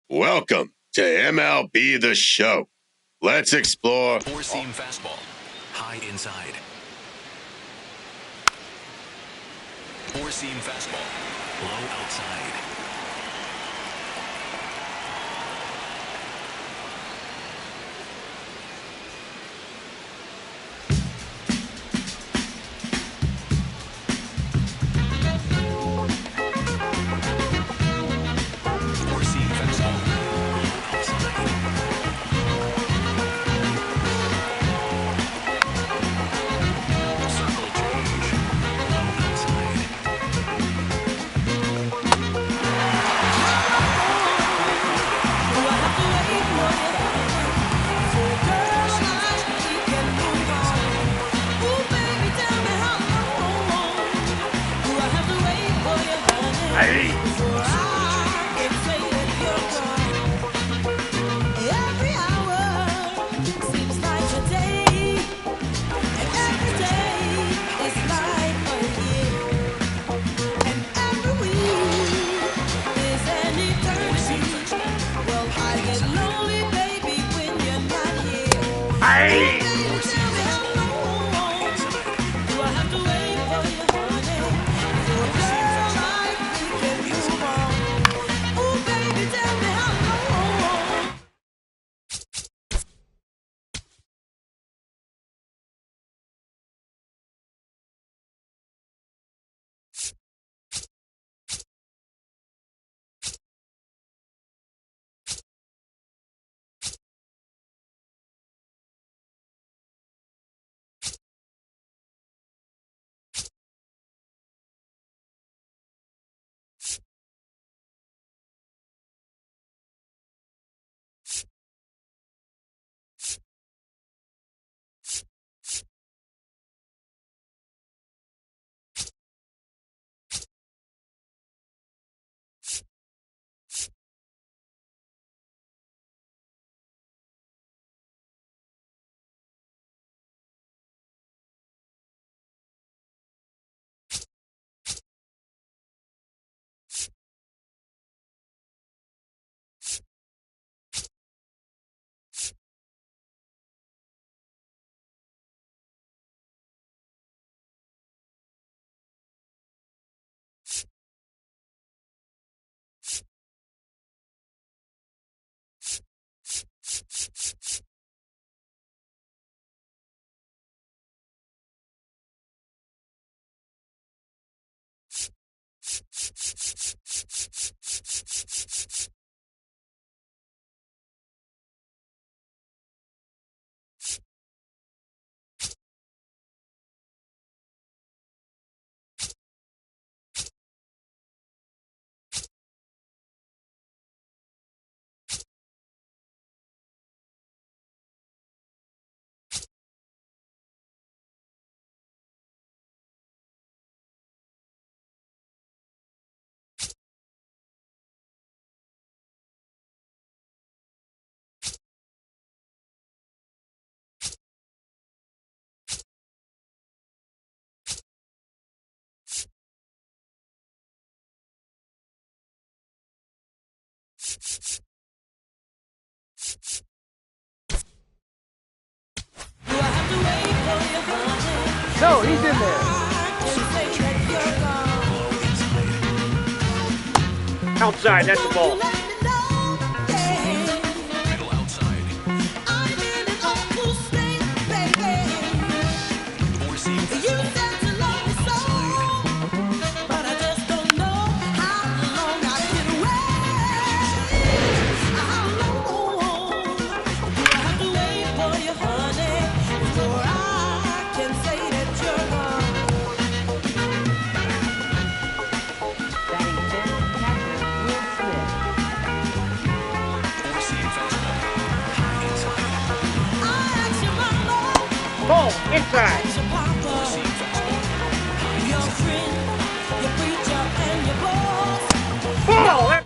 Welcome to MLB The Show. Let's explore. Four-seam fastball, high inside. Four-seam fastball, low outside. Four-seam fastball, low outside. Circle change, low outside. No, he's in there. Outside, that's the ball. Middle outside. Four-seam fastball, low outside. Four-seam fastball, high inside. Ball, inside. Four-seam fastball, high inside. Ball, that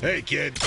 Hey, kid.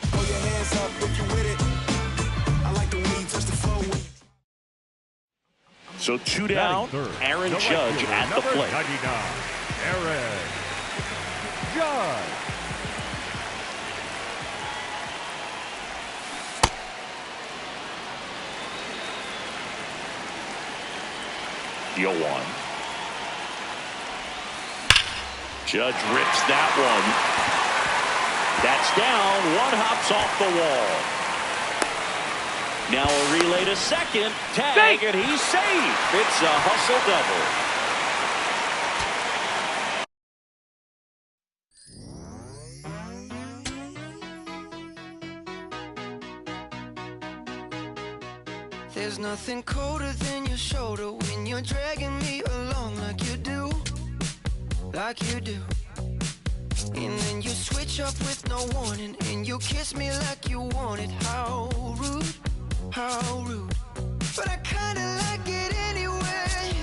Throw your hands up if you with it. I like the way you touch the floor. So 2 down, Aaron Judge at the plate. 99, Aaron Judge. The 0-1. Judge rips that one. That's down. One hops off the wall. Now a relay to second. Tag, and he's safe. It's a hustle double. There's nothing colder than your shoulder when you're dragging me along like you do, like you do. And then you switch up with no warning, and you kiss me like you want it. How rude, how rude. But I kinda like it anyway.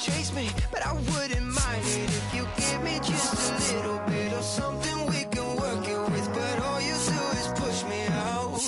chase me, but I wouldn't mind it if you give me just a little bit of something we can work it with. But all you do is push me out.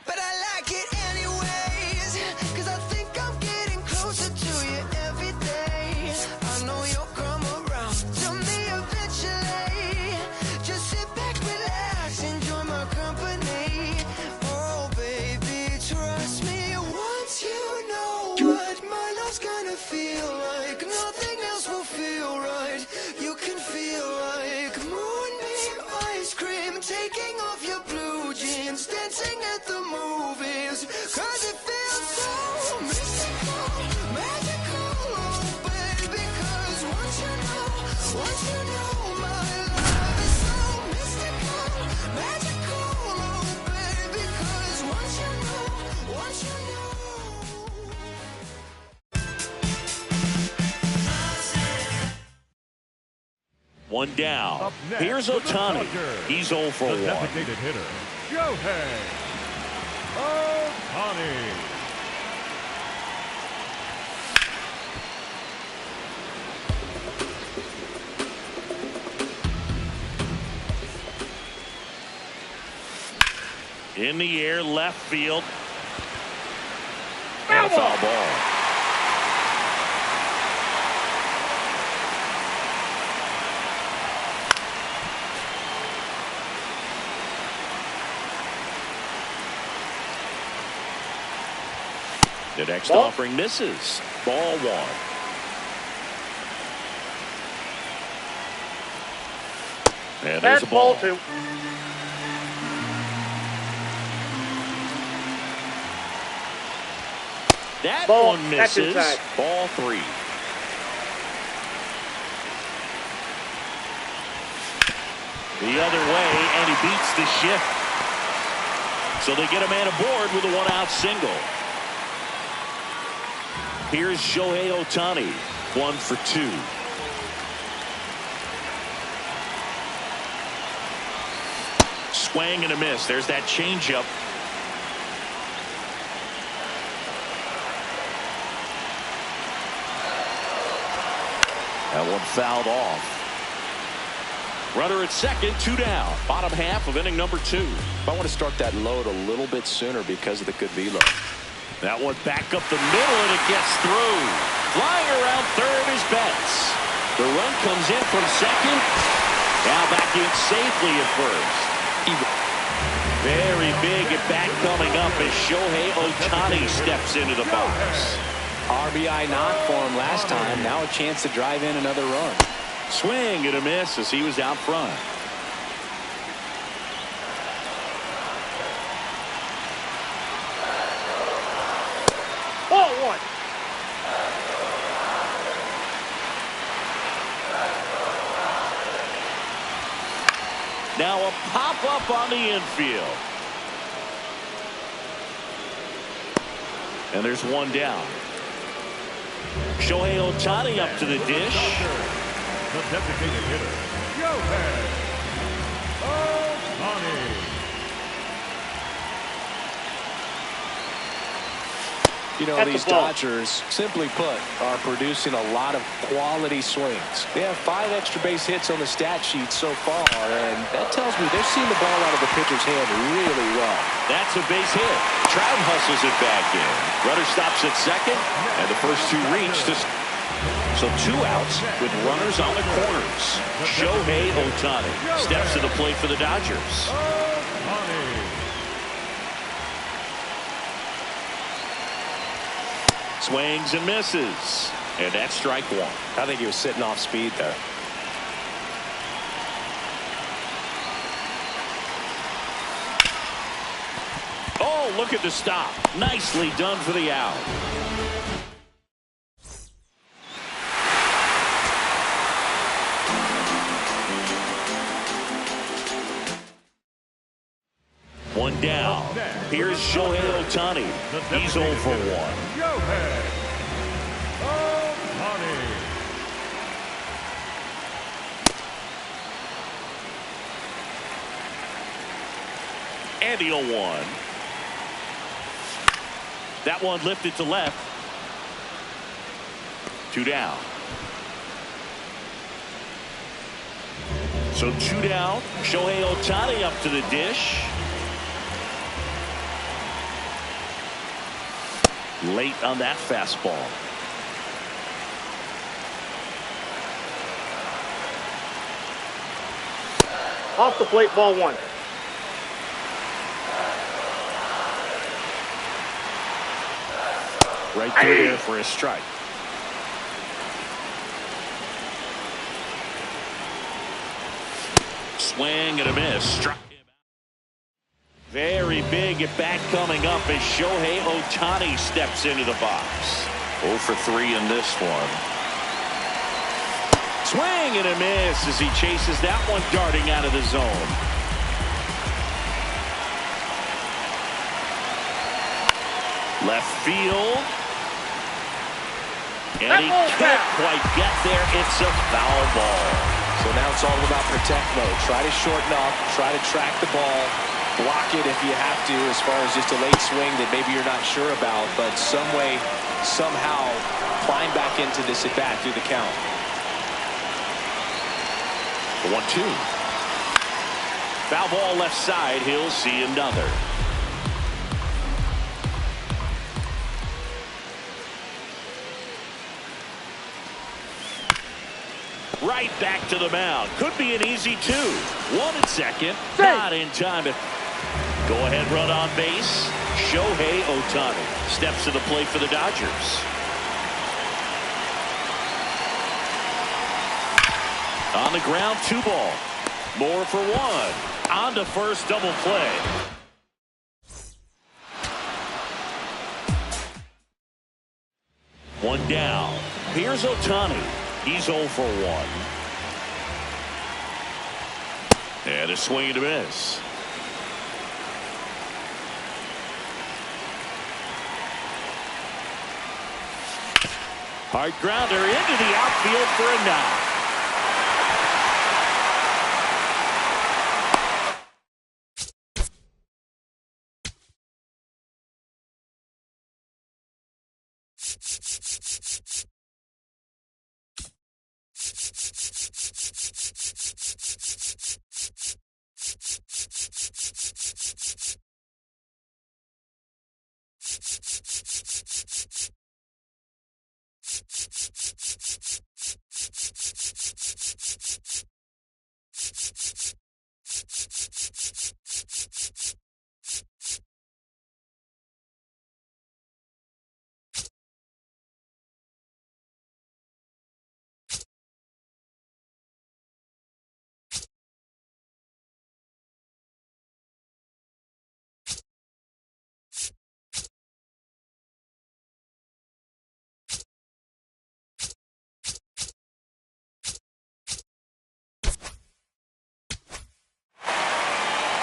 But I like it anyways, 'cause I think I'm getting closer to you every day. I know you'll come around to me eventually. Just sit back, relax, enjoy my company. Oh baby, trust me, once you know what my love's gonna feel like, nothing else will feel right. You can feel like moonbeam ice cream, taking off your blue jeans, dancing at the movies, 'cause it feels so mystical, magical, oh baby, 'cause once you know my love is so mystical, magical, oh baby, 'cause once you know. One down. Up next Here's for the Ohtani. Dodgers, He's 0 for the 1. designated hitter, Shohei Ohtani. In the air, left field. Foul And a foul ball. The next Ball. offering misses. Ball 1. And there's That's a ball. ball 2. That Ball. one That's misses. inside. Ball 3. The other way, and he beats the shift. So they get a man aboard with a 1-out single. Here's Shohei Ohtani, 1 for 2. Swing and a miss. There's that changeup. That one fouled off. Runner at second, 2 down. Bottom half of inning number 2. I want to start that load a little bit sooner because of the good velo. That one back up the middle, and it gets through. Flying around third is Betts. The run comes in from second. Now back in safely at first. Very big at bat coming up as Shohei Ohtani steps into the box. RBI knock for him last time. Now a chance to drive in another run. Swing and a miss as he was out front. Ball 1. Now a pop-up on the infield. And there's 1 down. Shohei Ohtani up to the dish. The designated hitter, Shohei Ohtani. You know, At the these ball. Dodgers, simply put, are producing a lot of quality swings. They have 5 extra base hits on the stat sheet so far, and that tells me they're seeing the ball out of the pitcher's hand really well. That's a base hit. Trout hustles it back in. Runner stops at second, and the first 2 reach to... So 2 outs with runners on the corners. Shohei Ohtani steps to the plate for the Dodgers. Ohtani. Swings and misses. And that's strike 1. I think he was sitting off speed there. Oh, look at the stop. Nicely done for the out. One down. Here's Shohei Ohtani. He's 0 for 1. Shohei Ohtani. And the 0-1. That one lifted to left. 2 down. So 2 down. Shohei Ohtani up to the dish. Late on that fastball. Off the plate, ball 1. Right through there for a strike. Swing and a miss. Struck him out. Very big at bat coming up as Shohei Ohtani steps into the box. 0 for 3 in this one. Swing and a miss as he chases that one darting out of the zone. Left field. And he can't quite get there. It's a foul ball. So now it's all about protect mode. Try to shorten up, try to track the ball, block it if you have to, as far as just a late swing that maybe you're not sure about, but some way, somehow climb back into this at bat through the count. 1-2. Foul ball left side. He'll see another. Right back to the mound. Could be an easy 2. 1 at second. Not in time. Go ahead run on base. Shohei Ohtani steps to the plate for the Dodgers. On the ground, 2 ball. More for 1. On to first, double play. One down. Here's Ohtani. He's 0 for 1. And a swing and a miss. Hard grounder into the outfield for a knock.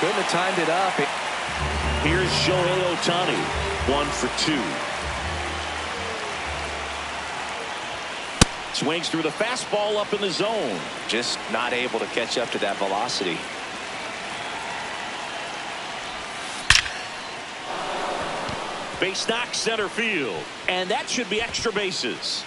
Couldn't have timed it up. Here's Shohei Ohtani. 1 for 2. Swings through the fastball up in the zone. Just not able to catch up to that velocity. Base knock center field. And that should be extra bases.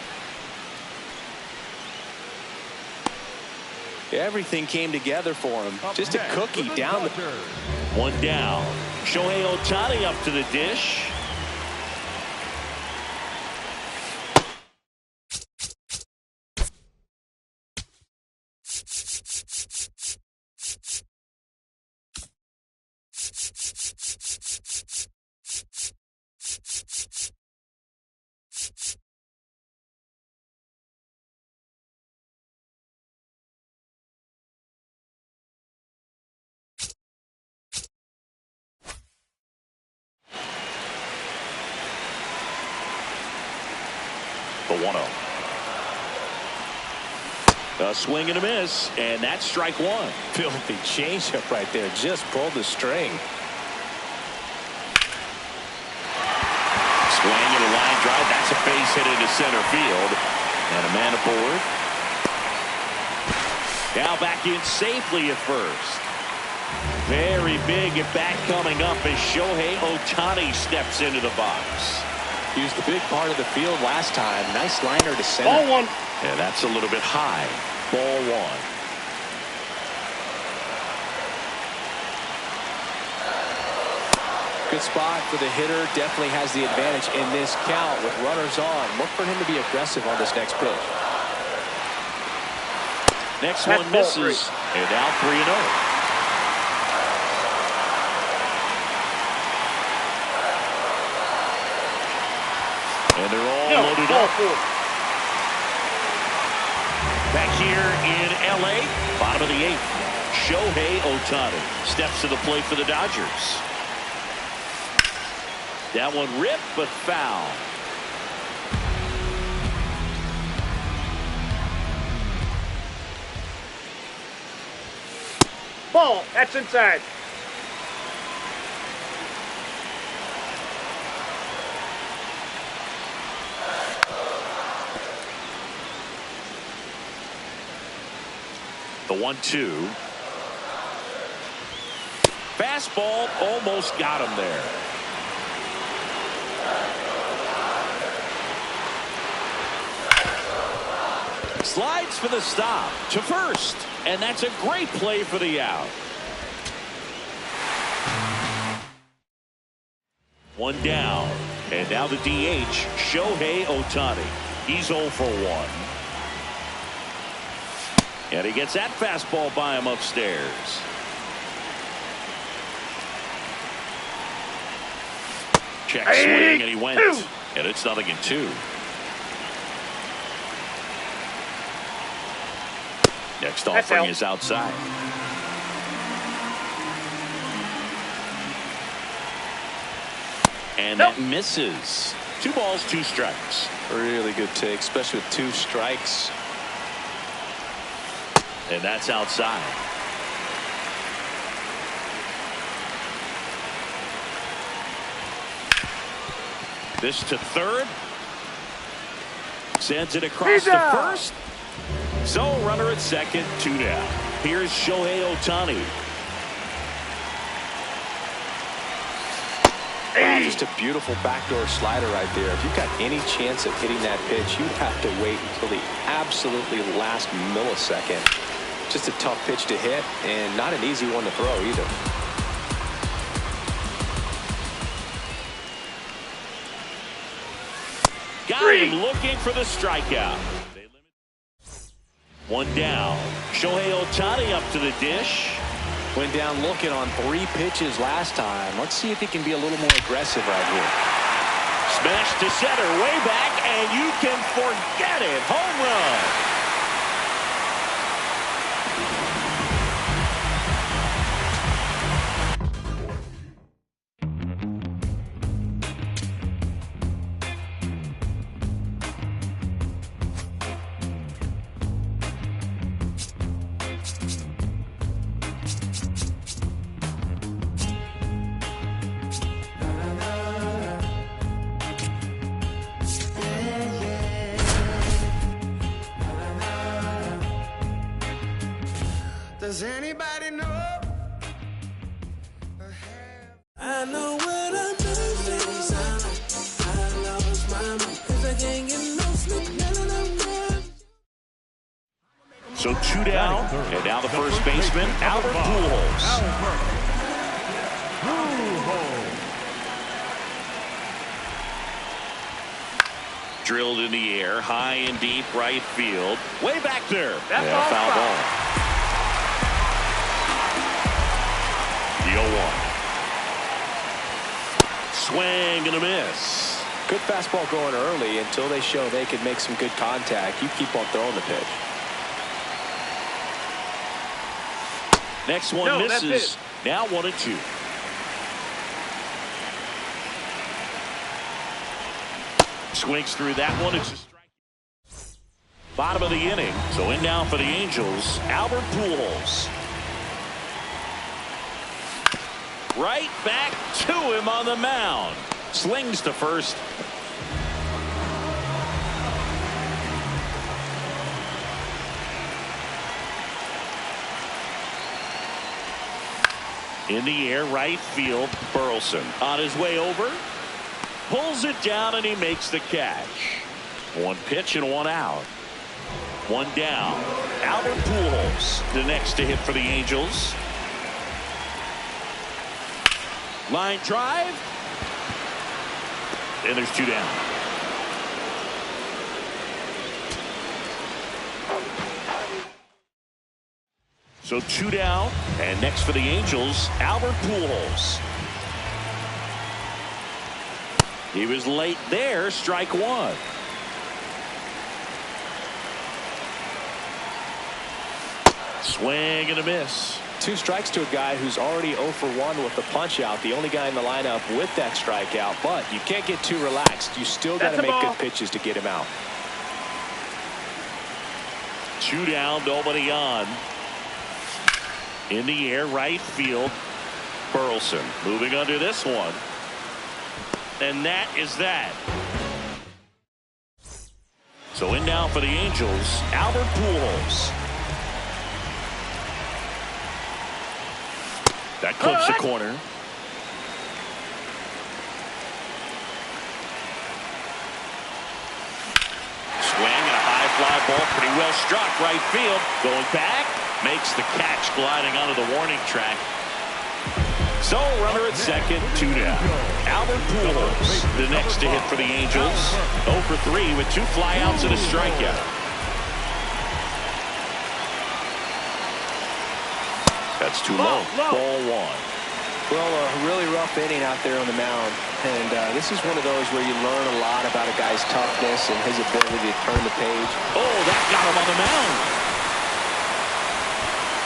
Everything came together for him. Just a cookie down the... 1 down. Shohei Ohtani up to the dish. The 1-0. A swing and a miss, and that's strike 1. Filthy changeup right there. Just pulled the string. Swing and a line drive. That's a base hit into center field. And a man aboard. Now back in safely at first. Very big at bat coming up as Shohei Ohtani steps into the box. Used the big part of the field last time. Nice liner to center. Ball one. And that's a little bit high. Ball one. Good spot for the hitter. Definitely has the advantage in this count with runners on. Look for him to be aggressive on this next pitch. Next That's one ball misses. three. And now 3-0. And they're all loaded ball up. four. Back here in L.A., bottom of the eighth. Shohei Ohtani steps to the plate for the Dodgers. That one ripped, but foul. Ball. That's inside. The 1-2. Fastball almost got him there. Slides for the stop to first, and that's a great play for the out. One down, and now the DH, Shohei Ohtani. He's 0 for 1. And he gets that fastball by him upstairs. Check swing, and he went. And it's 0-2. Next offering is outside. And that misses. 2 balls, 2 strikes. Really good take, especially with 2 strikes. And that's outside. This to third. Sends it across to first. So runner at second, 2 down. Here's Shohei Ohtani. Wow, just a beautiful backdoor slider right there. If you've got any chance of hitting that pitch, you'd have to wait until the absolutely last millisecond. Just a tough pitch to hit, and not an easy one to throw either. Got him looking for the strikeout. 1 down. Shohei Ohtani up to the dish. Went down looking on 3 pitches last time. Let's see if he can be a little more aggressive right here. Smash to center, way back, and you can forget it. Home run. Does anybody know? I know what I'm doing. I lost my mind. 'Cause I can't get no sleep. So 2 down, and now the first baseman, Albert Pujols. Drilled in the air, high and deep right field. Way back there. That's foul ball. The 0-1. Swing and a miss. Good fastball going early until they show they can make some good contact. You keep on throwing the pitch. Next one misses. Now 1-2. Swings through that one. It's a strike. Bottom of the inning. So in now for the Angels, Albert Pujols. Right back to him on the mound. Slings to first. In the air, right field, Burleson on his way over. Pulls it down and he makes the catch. One pitch and one out. One down. Albert Pujols, the next to hit for the Angels. Line drive. And there's two down. So two down. And next for the Angels, Albert Pujols. He was late there. Strike one. Swing and a miss. Two strikes to a guy who's already 0 for 1 with the punch out. The only guy in the lineup with that strikeout. But you can't get too relaxed. You still got to make good pitches to get him out. Two down, nobody on. In the air, right field. Burleson moving under this one. And that is that. So in now for the Angels, Albert Pujols. That clips the corner. Swing and a high fly ball, pretty well struck right field. Going back, makes the catch, gliding onto the warning track. So runner at second, two down. Albert Pujols, the next to hit for the Angels. 0 for 3 with 2 flyouts and a strikeout. That's too low. Ball one. Well, a really rough inning out there on the mound. And this is one of those where you learn a lot about a guy's toughness and his ability to turn the page. Oh, that got him on the mound.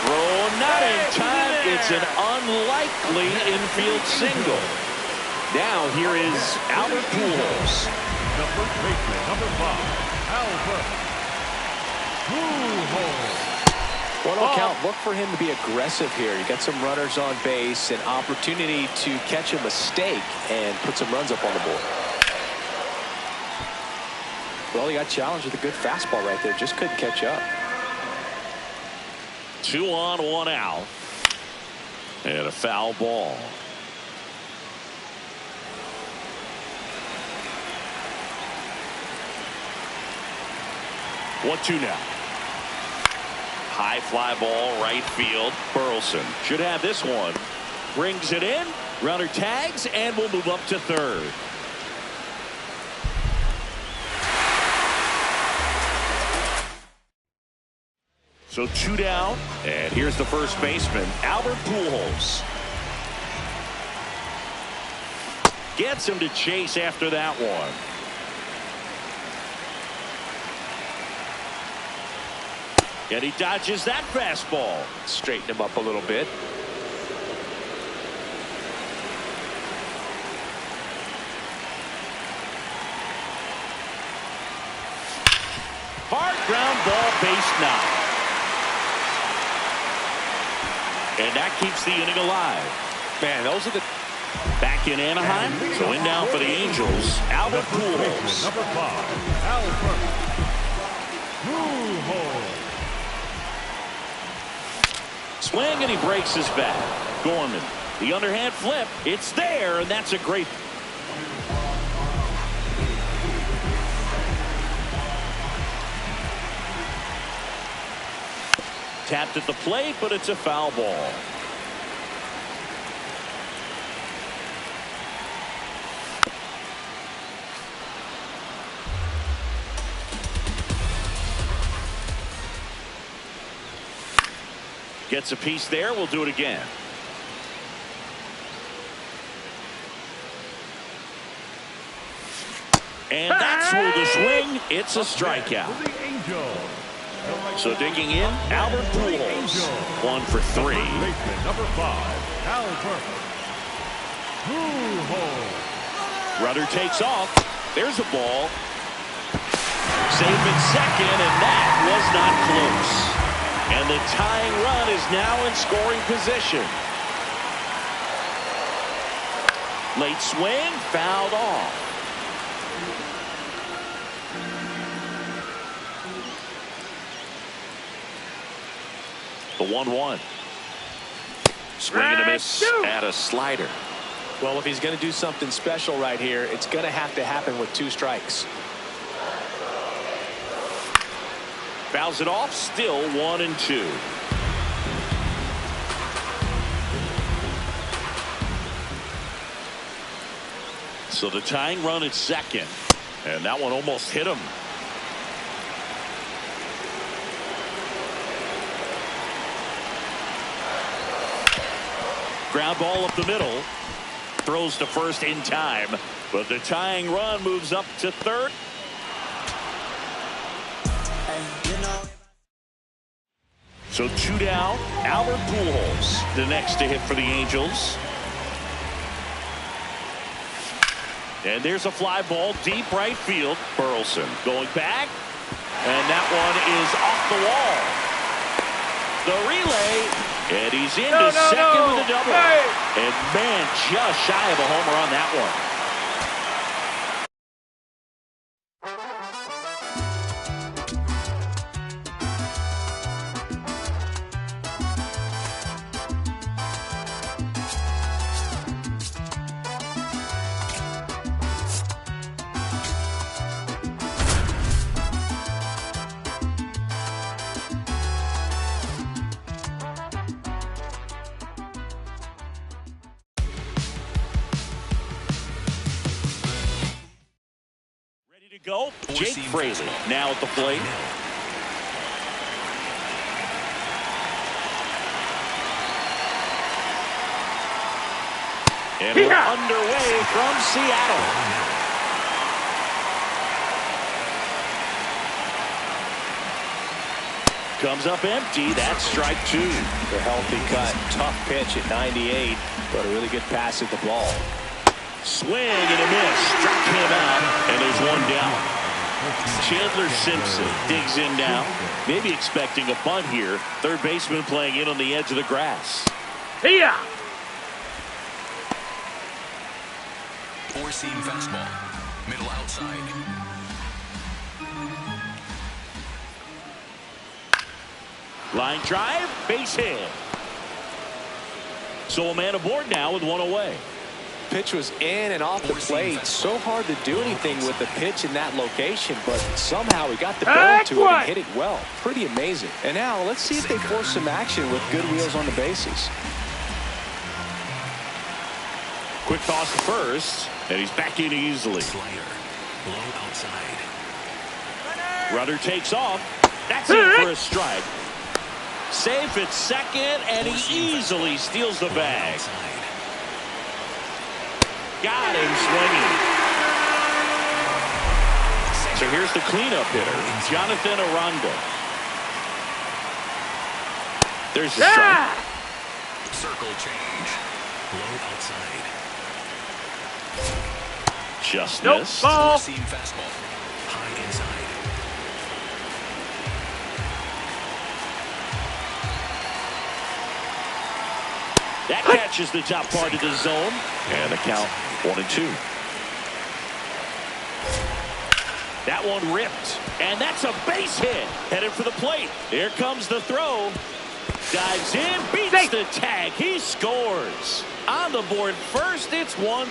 Throw not in time. It's an unlikely infield single. Now here is Albert Pujols. The first baseman, number 5, Albert Pujols. One on count. Look for him to be aggressive here. You got some runners on base, an opportunity to catch a mistake and put some runs up on the board. Well, he got challenged with a good fastball right there. Just couldn't catch up. 2 on, 1 out. And a foul ball. One, two now. High fly ball, right field. Burleson should have this one. Brings it in. Runner tags and will move up to third. So 2 down. And here's the first baseman, Albert Pujols. Gets him to chase after that one. And he dodges that fastball. Straighten him up a little bit. Hard ground ball, base knock. And that keeps the inning alive. Man, those are the... Back in Anaheim. So in now for the Angels, Albert Pujols. Number 5, Albert Pujols. Swing and he breaks his bat. Gorman, the underhand flip. It's there, and that's a great. Tapped at the plate, but it's a foul ball. Gets a piece there. We'll do it again. And that's ruled a swing. It's a strikeout. So digging in, Albert Pujols. 1 for 3. Number 5, Albert Pujols. Rudder takes off. There's a ball. Safe at second, and that was not close. And the tying run is now in scoring position. Late swing, fouled off. The 1-1. Swing and a miss at a slider. Well, if he's going to do something special right here, it's going to have to happen with 2 strikes. Fouls it off, still 1-2. So the tying run at second, and that one almost hit him. Ground ball up the middle. Throws to first in time, but the tying run moves up to third. So 2 down. Albert Pujols, the next to hit for the Angels. And there's a fly ball deep right field. Burleson going back, and that one is off the wall. The relay, and he's into second with a double. Hey. And man, just shy of a homer on that one. To go, Jake Fraley now at the plate. And we're underway from Seattle. Comes up empty. That's strike 2. The healthy cut, tough pitch at 98, but a really good pass at the ball. Swing and a miss. Struck him out, and there's 1 down. Chandler Simpson digs in now. Maybe expecting a bunt here. Third baseman playing in on the edge of the grass. Here. 4-seam fastball. Middle outside. Line drive, base hit. So a man aboard now with 1 away. Pitch was in and off the plate. So hard to do anything with the pitch in that location, but somehow he got the barrel to it and hit it well. Pretty amazing. And now let's see if they force some action with good wheels on the bases. Quick toss to first, and he's back in easily. Slider. Low outside. Runner takes off. That's it for a strike. Safe at second, and he easily steals the bag. Got him swinging. So here's the cleanup hitter, Jonathan Aranda. There's the strike. Circle change. Low outside. Just Nope, missed. ball. 4-seam fastball. High inside. That catches the top part of the zone, and the count 1-2. That one ripped, and that's a base hit. Headed for the plate. Here comes the throw. Dives in, beats the tag. He scores. On the board first, it's 1.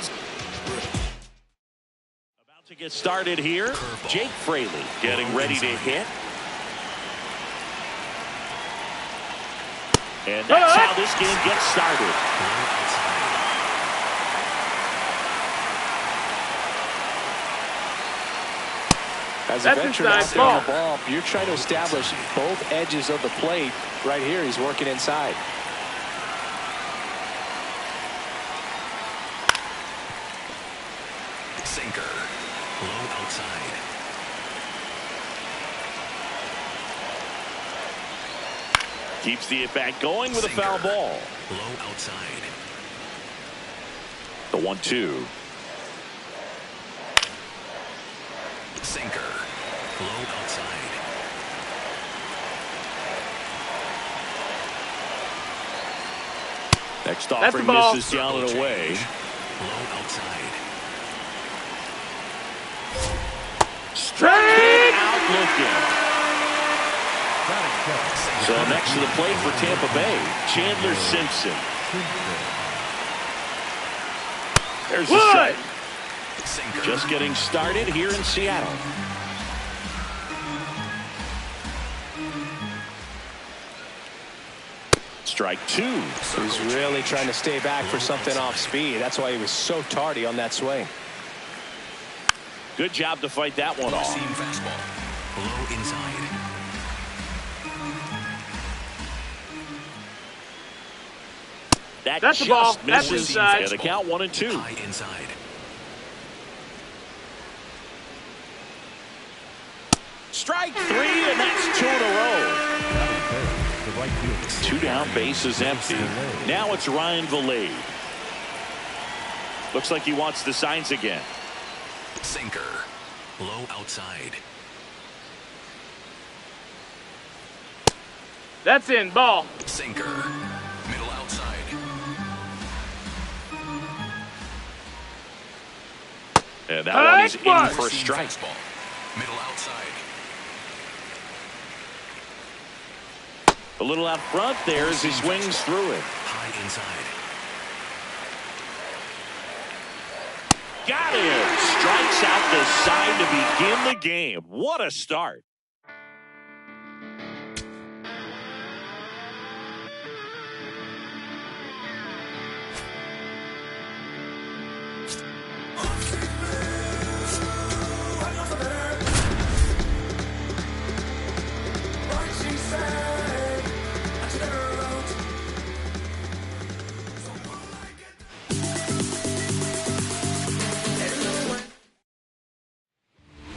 About to get started here. Jake Fraley getting ready to hit. And that's how this game gets started. As a veteran out there on the ball, you're trying to establish both edges of the plate. Right here, he's working inside. Sinker. Low outside. Keeps the at-bat going with a foul ball. Low outside. The 1-2. Sinker. Low outside. Next offering misses down and away. Low outside. Straight out looking. So next to the plate for Tampa Bay, Chandler Simpson. There's the strike. Just getting started here in Seattle. Strike two. He's really trying to stay back for something off speed. That's why he was so tardy on that swing. Good job to fight that one off. Seam fastball. Low inside. That That's just the ball. That's misses. inside. And the count 1-2. High inside. Strike three, and that's two in a row. The right fielder. Two down, base is empty. Now it's Ryan Valade. Looks like he wants the signs again. Sinker. Low outside. That's in. Ball. Sinker. Middle outside. And that one is in Nice for a Seam strike. fastball. Middle outside. A little out front there as he swings through it. High inside. Got him. Strikes out the side to begin the game. What a start.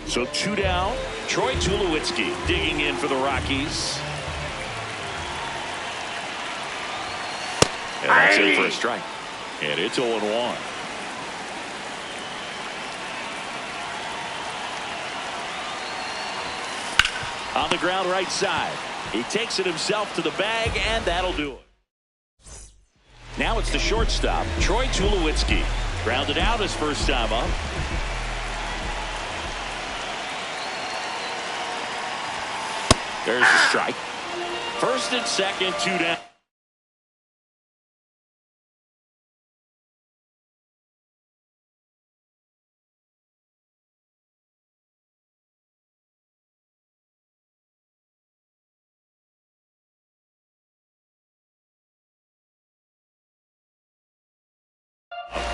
So two down. Troy Tulowitzki digging in for the Rockies. And that's in for a strike. And it's 0-1. On the ground right side. He takes it himself to the bag, and that'll do it. Now it's the shortstop, Troy Tulowitzki. Grounded out his first time up. There's a strike. First and second, two down.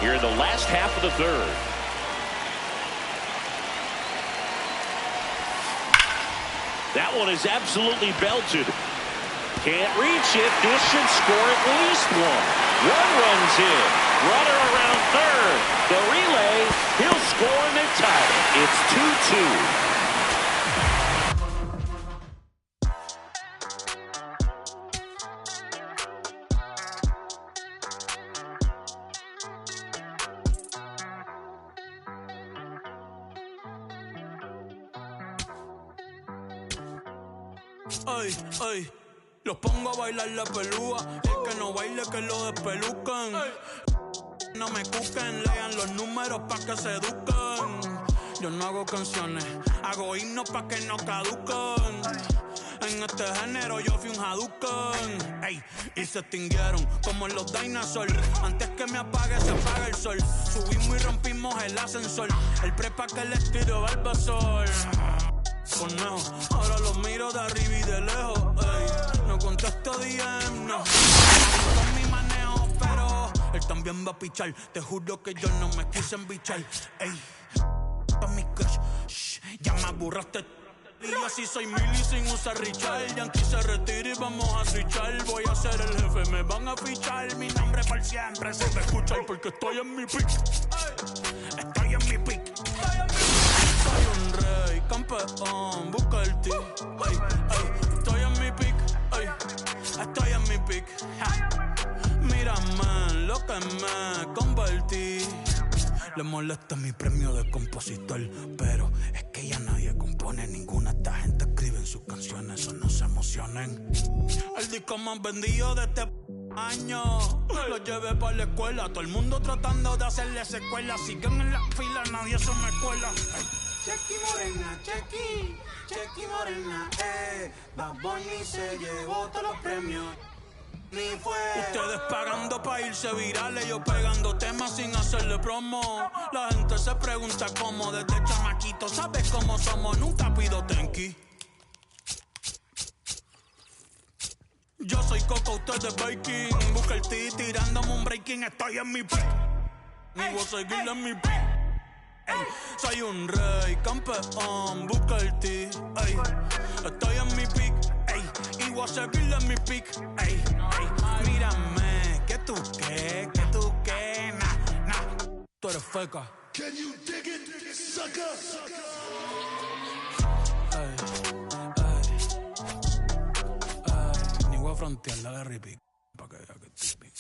Here in the last half of the third. That one is absolutely belted. Can't reach it. This should score at least one. One runs in. Runner around third. The relay. He'll score and they tie it. It's 2-2. Ay, ay, los pongo a bailar la pelúa. El que no baile que lo despelucan. No me cuquen, lean los números pa' que se eduquen. Yo no hago canciones, hago himnos pa' que no caduquen. En este género yo fui un Hadouken. Ey, y se extinguieron como en los dinosaurs. Antes que me apague se apaga el sol. Subimos y rompimos el ascensor. El prepa que les tiro Barbasol. Conejo, ahora los miro de arriba y de lejos. Ey, no contesto DM, no. Con mi manejo, pero él también va a pichar. Te juro que yo no me quise embichar. Ey, pa' mi crush, shh, ya me aburraste. Y yo así soy Milly sin usar Richard. Yankee se retira y vamos a switchar. Voy a ser el jefe, me van a fichar. Mi nombre por siempre se me escucha porque estoy en mi pick. Estoy en mi pick. Soy un rey, campeón, busca el ti. Ay, ay, estoy en mi pick. Ay, estoy en mi pick. Mírame en lo que me convertí. Le molesta mi premio de compositor, pero es que ya nadie compone. Ninguna esta gente escribe en sus canciones, o no se emocionen. El disco más vendido de este año lo llevé para la escuela. Todo el mundo tratando de hacerle secuela. Siguen en la fila, nadie se me cuela. Chequi morena, chequi morena, Bad Bunny se llevó todos los premios. Ustedes pagando pa' irse virales, yo pegando temas sin hacerle promo. La gente se pregunta cómo desde chamaquito, ¿sabes cómo somos? Nunca pido tenki. Yo soy Coco, ustedes baking. Busca el T tirándome un breaking, estoy en mi peak. Y voy a seguir en mi peak. Ey, soy un rey, campeón, busca el T. Ey, estoy en mi peak. Ey, y voy a seguir en mi peak. Ey, ey, mírame, que tú qué, nah. Tú eres feca. Can you dig it, sucker? Ni voy a frontear, dale repeat. Pa' que vea que estoy pic.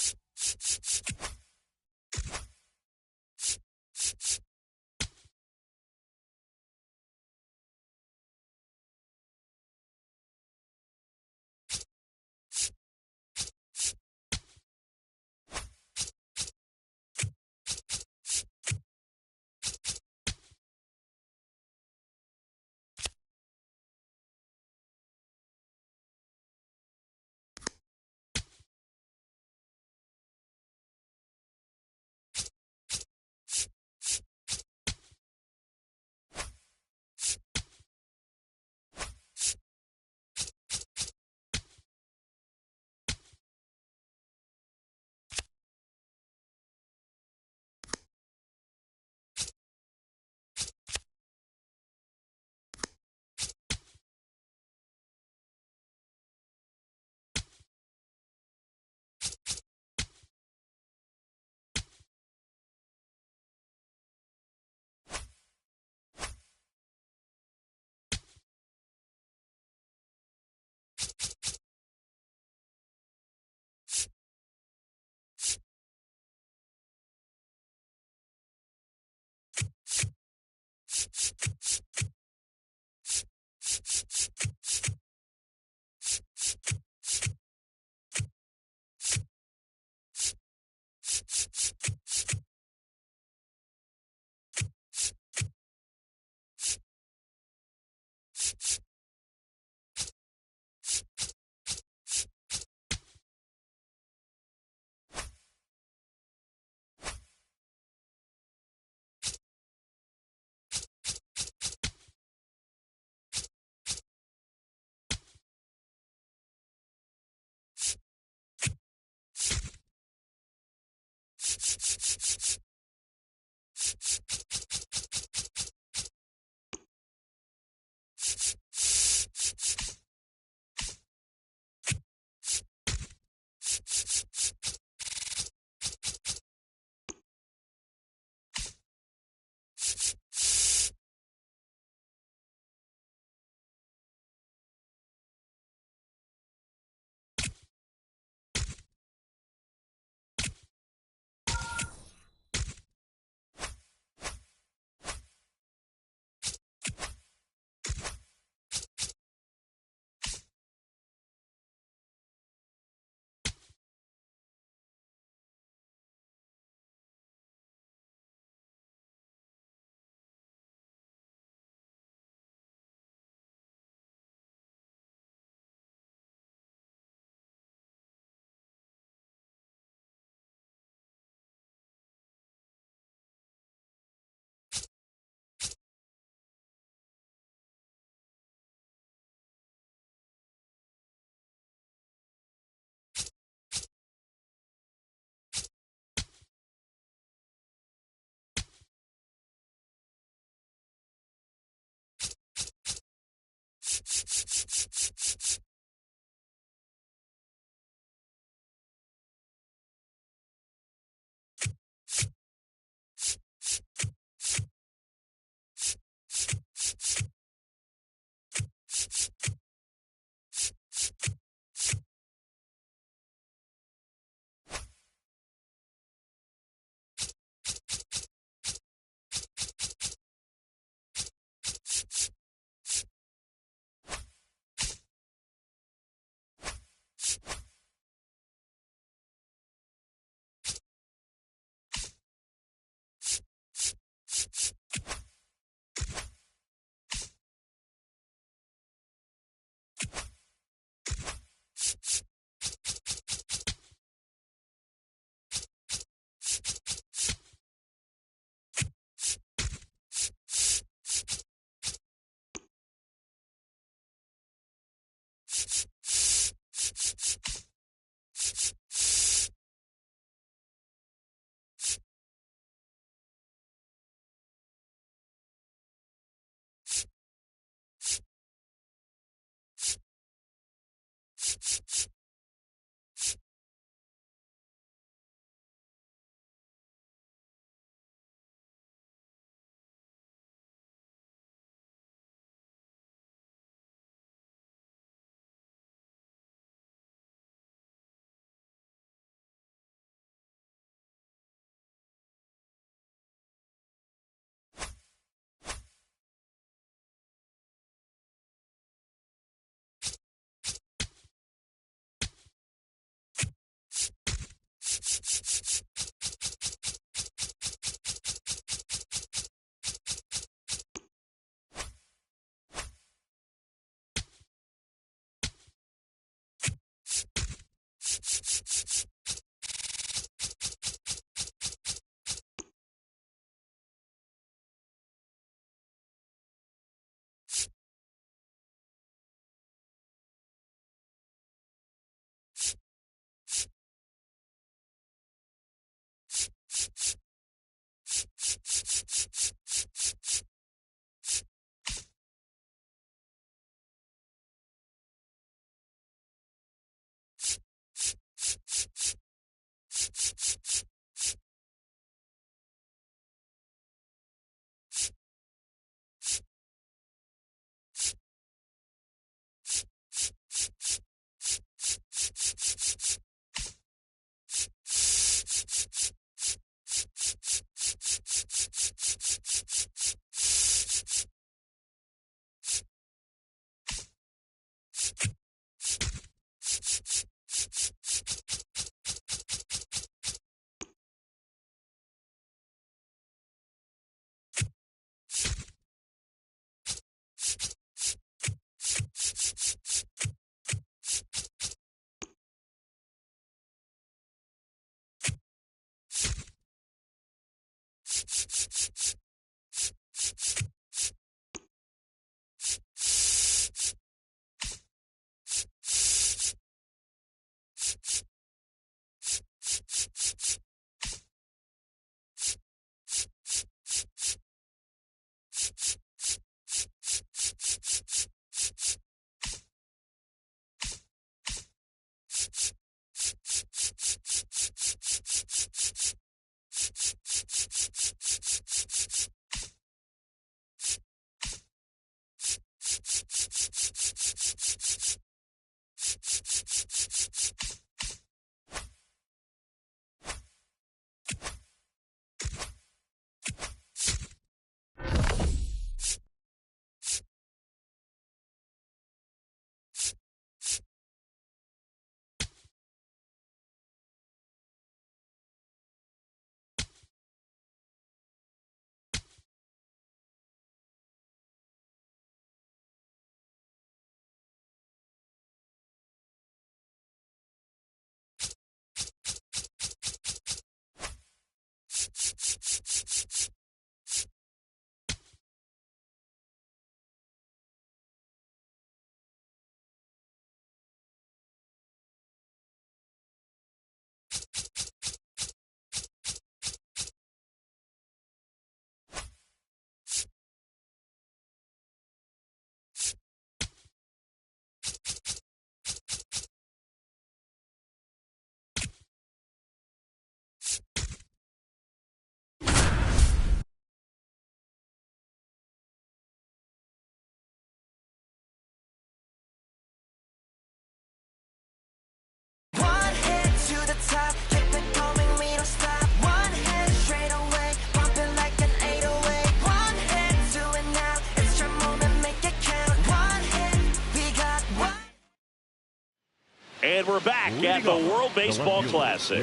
And we're back at the World Baseball Classic.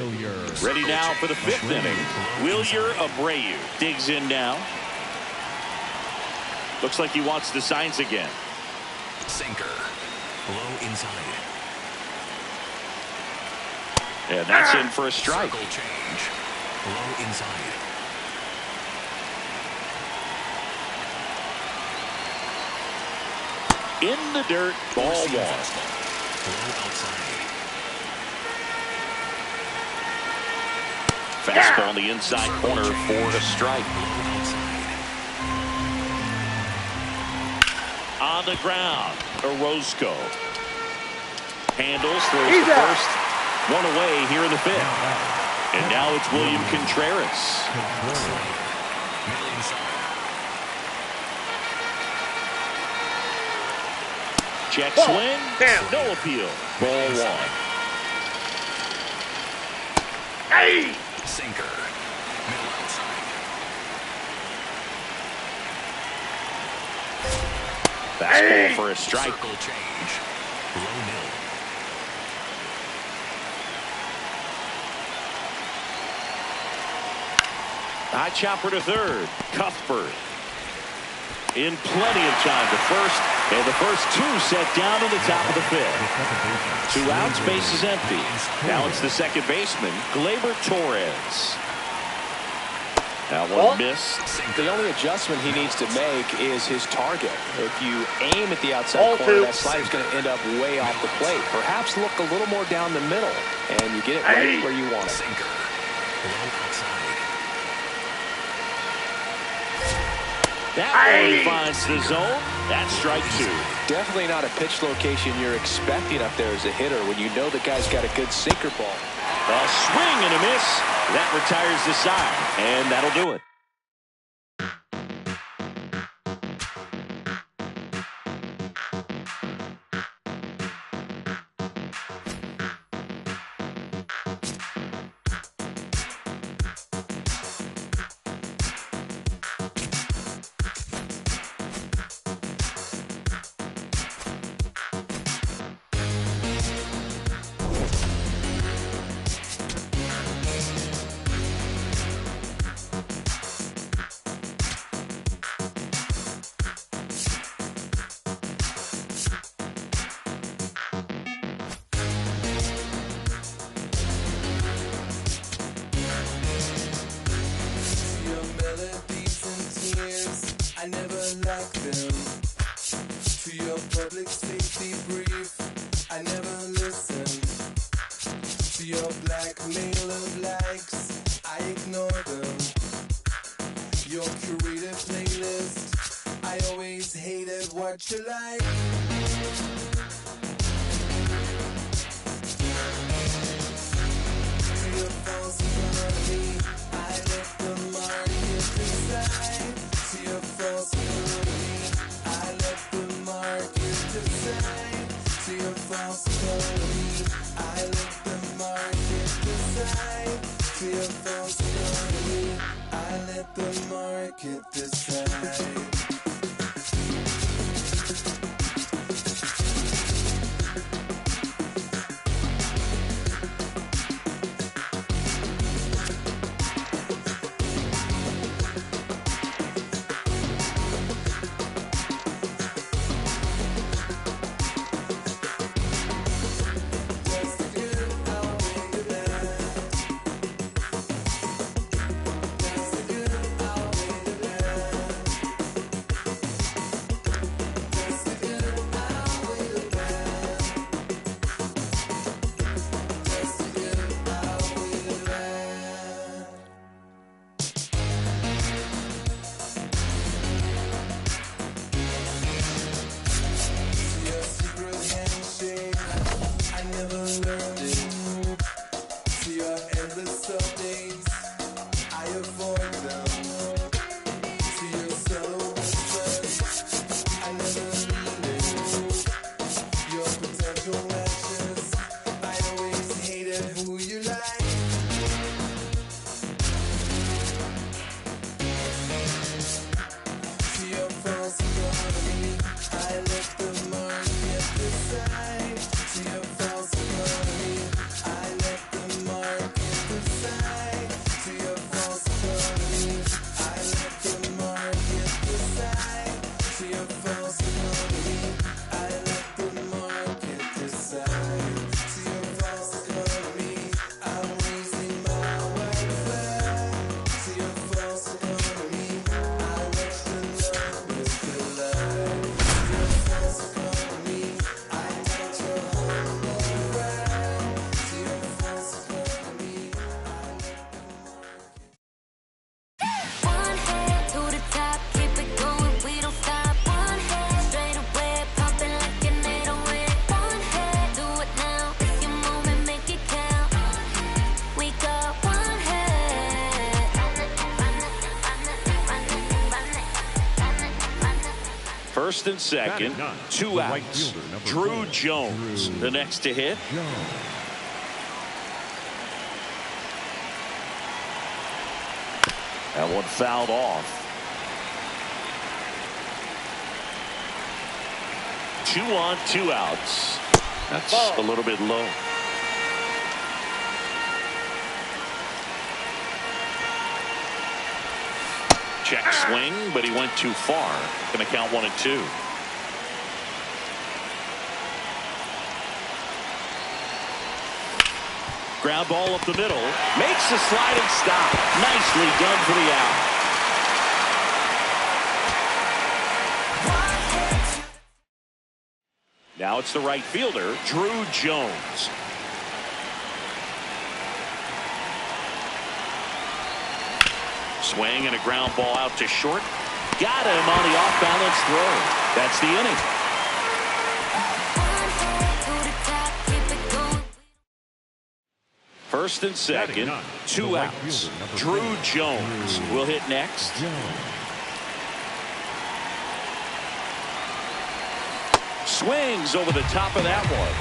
Ready now for the 5th inning. Wilyer Abreu digs in now. Looks like he wants the signs again. Sinker. Low inside. And that's in for a strike. Circle change. Low inside. In the dirt, ball 1. Low outside. Fastball on the inside corner for a strike. Low outside. On the ground, Orozco. Handles, throws the first. 1 away here in the 5th. And now it's William Contreras. Middle inside. Check swing. No appeal. Ball 1. Hey! Sinker. Middle outside. Fastball for a strike. Circle change. Low nil. High chopper to third. Cuthbert. In plenty of time to first. And the first 2 set down in the top of the 5th. 2 outs, base is empty. Now it's the second baseman, Gleyber Torres. That one missed. The only adjustment he needs to make is his target. If you aim at the outside corner, that slider's going to end up way off the plate. Perhaps look a little more down the middle, and you get it right where you want it. Sinker. Low outside. That one finds the zone. That's strike 2. Definitely not a pitch location you're expecting up there as a hitter when you know the guy's got a good sinker ball. A swing and a miss. That retires the side, and that'll do it. I never liked them. To your public safety brief, I never listened. To your blackmail of likes, I ignore them. Your curated playlist, I always hated what you like. To your false economy, I let the market decide. To your false economy, I let the market decide. To your false economy, I let the market decide. To your false economy, I let the market decide. First and second, 2 outs. Drew Jones, the next to hit. That one fouled off. 2 on, 2 outs. That's a little bit low. Check swing, but he went too far. Going to count 1 and 2. Ground ball up the middle. Makes the sliding stop. Nicely done for the out. Now it's the right fielder, Drew Jones. Swing and a ground ball out to short. Got him on the off-balance throw. That's the inning. First and second, 2 outs. Drew Jones will hit next. Swings over the top of that one.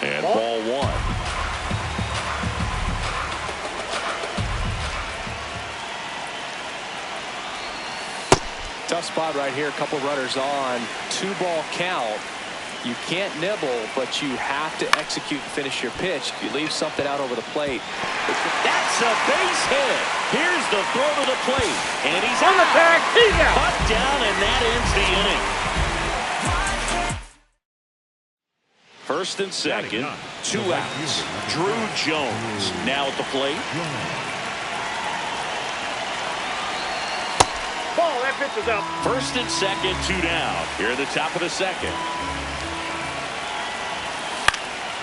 And ball 1. Tough spot right here. A couple runners on. 2-ball count. You can't nibble, but you have to execute and finish your pitch. If you leave something out over the plate. That's a base hit. Here's the throw to the plate. And he's on the tag. Cut down, and that ends the inning. First and second, 2 outs. Drew Jones now at the plate. Ball, that pitch is up. First and second, 2 down. Here at the top of the second.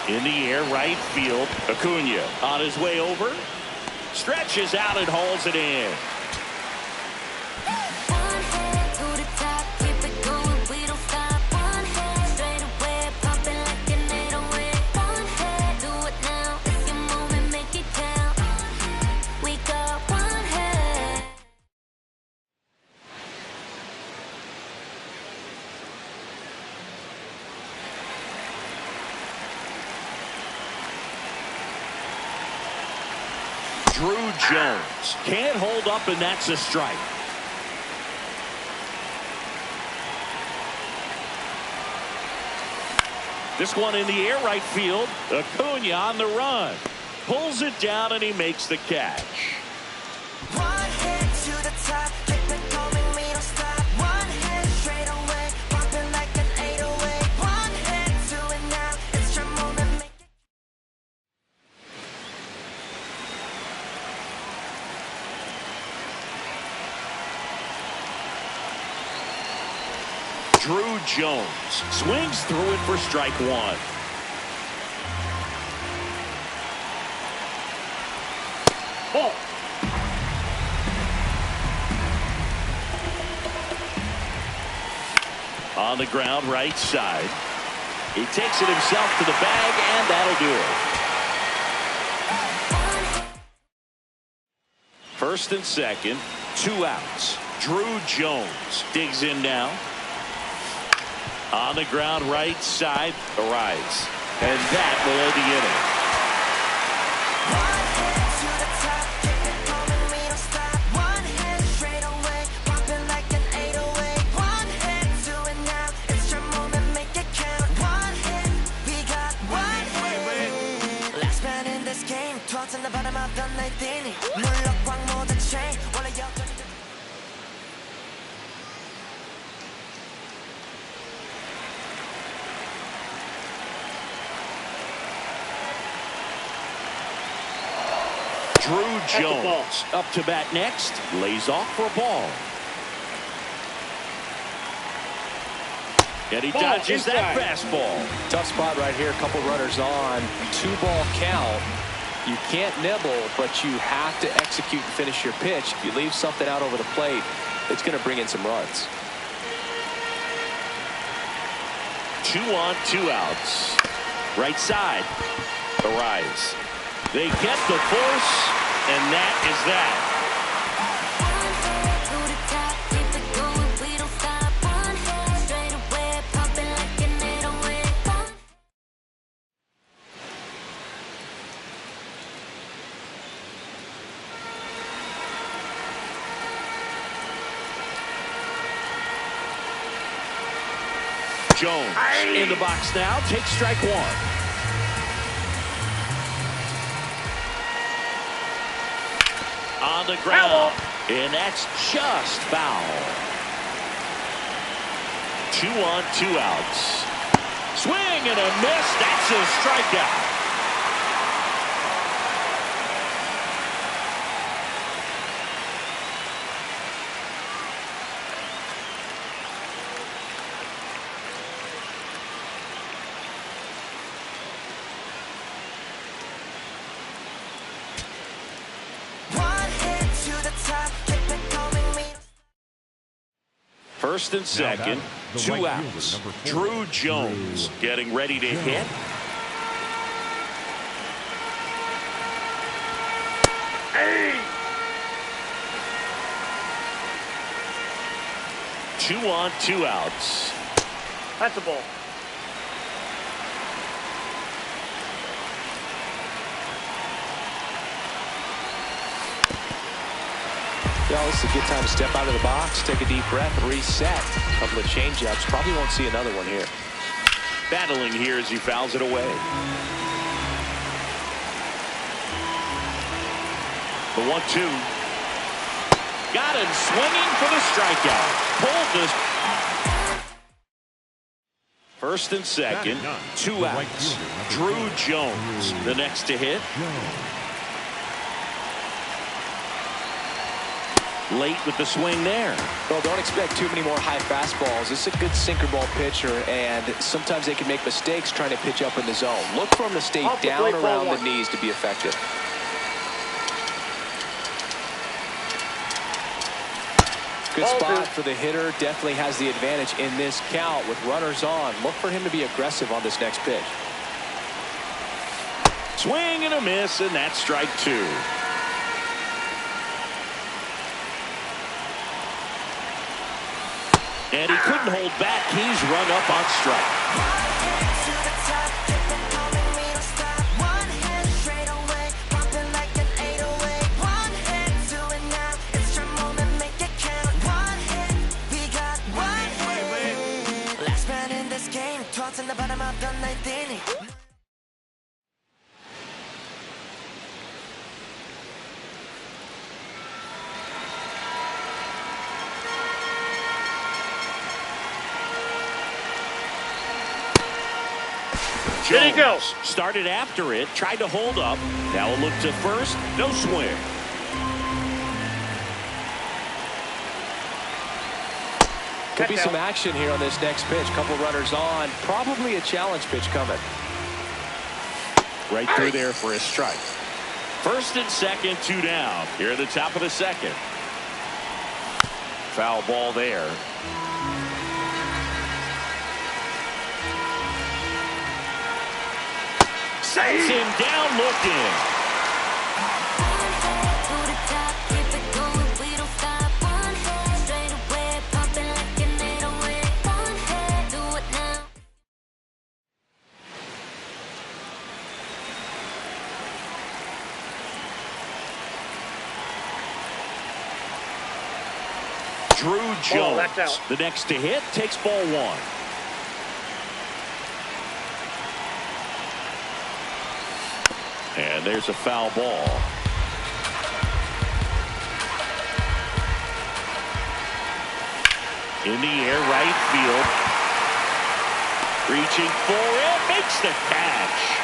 In the air, right field. Acuna on his way over. Stretches out and hauls it in. Drew Jones can't hold up, and that's a strike. This one in the air, right field. Acuna on the run. Pulls it down, and he makes the catch. One hit to the top, keep it going, we don't stop. One hit straight away, bumping like an 808. One hit to it now, it's your moment, make it. Drew Jones swings through it for strike 1. Ball. On the ground, right side. He takes it himself to the bag, and that'll do it. First and second, 2 outs. Drew Jones digs in now. On the ground, right side, arrives. And that will end the inning. One hit to the top, keep it going, we don't stop. One hit straight away, bumping like an 808. One hit to it now, it's your moment, make it count. One hit, we got one hit. Last man in this game, towards the bottom of the ninth inning. 물럭광 모든 chain, 원래 여전히. Drew Jones up to bat next. Lays off for a ball. And he dodges that fastball. Tough spot right here. A couple runners on. 2-ball count. You can't nibble, but you have to execute and finish your pitch. If you leave something out over the plate, it's going to bring in some runs. 2 on, 2 outs. Right side. Arrives. They get the force, and that is that. Jones in the box now. Takes strike one. On the ground. And that's just foul. 2 on, 2 outs. Swing and a miss. That's a strikeout. First and second, 2 outs. Drew Jones getting ready to hit. Hey! 2 on, 2 outs. That's a ball. Well, this is a good time to step out of the box, take a deep breath, reset. A couple of change-ups. Probably won't see another one here. Battling here as he fouls it away. The 1-2. Got him swinging for the strikeout. Pulled this. First and second, 2 outs. Drew Jones, the next to hit. Late with the swing there. Well, don't expect too many more high fastballs. This is a good sinker ball pitcher, and sometimes they can make mistakes trying to pitch up in the zone. Look for him to stay down around the knees to be effective. Good spot for the hitter. Definitely has the advantage in this count with runners on. Look for him to be aggressive on this next pitch. Swing and a miss, and that's strike 2. And he couldn't hold back. He's run up on strike. There he goes. Started after it, tried to hold up. Now a look to first, no swing. Could be some action here on this next pitch. Couple runners on. Probably a challenge pitch coming. Right through there for a strike. First and second, 2 down. Here at the top of the second. Foul ball there. Sends him down looking. Drew Jones, the next to hit, takes ball 1. And there's a foul ball. In the air, right field. Reaching for it, makes the catch.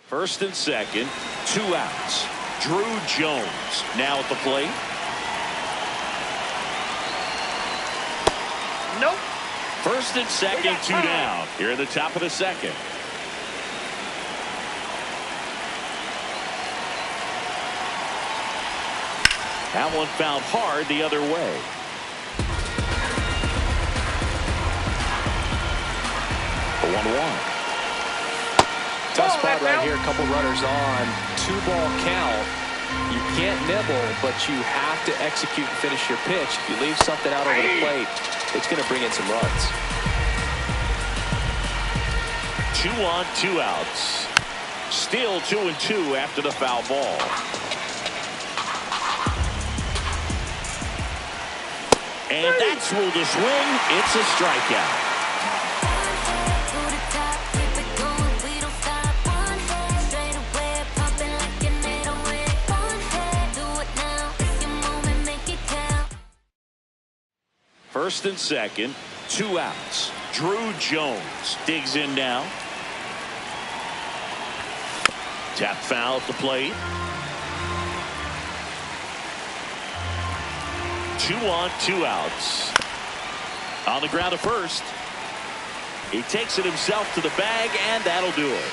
First and second, 2 outs. Drew Jones now at the plate. Nope. First and second, 2 down. Here at the top of the second. That one found hard the other way. The 1-1. Tough spot right here. A couple runners on. 2-ball count. You can't nibble, but you have to execute and finish your pitch. If you leave something out over the plate, it's going to bring in some runs. 2 on, 2 outs. Still 2-2 after the foul ball. And that's ruled a swing. It's a strikeout. First and second, 2 outs. Drew Jones digs in now. Tap foul at the plate. 2 on, 2 outs. On the ground at first. He takes it himself to the bag, and that'll do it.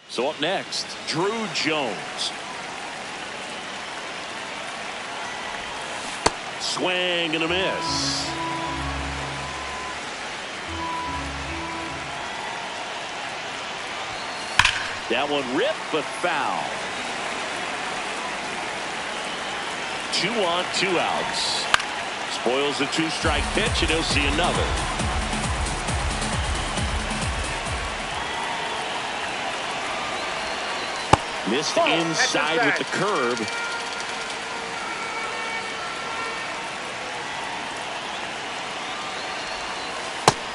So up next, Drew Jones. Swing and a miss. That one ripped, but foul. 2 on, 2 outs. Spoils the 2-strike pitch, and he'll see another. Missed inside with the curve.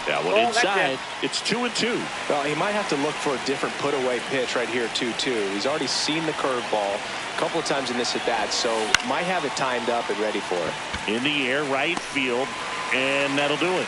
That one inside. It's 2-2. Well, he might have to look for a different put-away pitch right here, 2-2. He's already seen the curveball a couple of times in this at-bat, so might have it timed up and ready for it. In the air, right field, and that'll do it.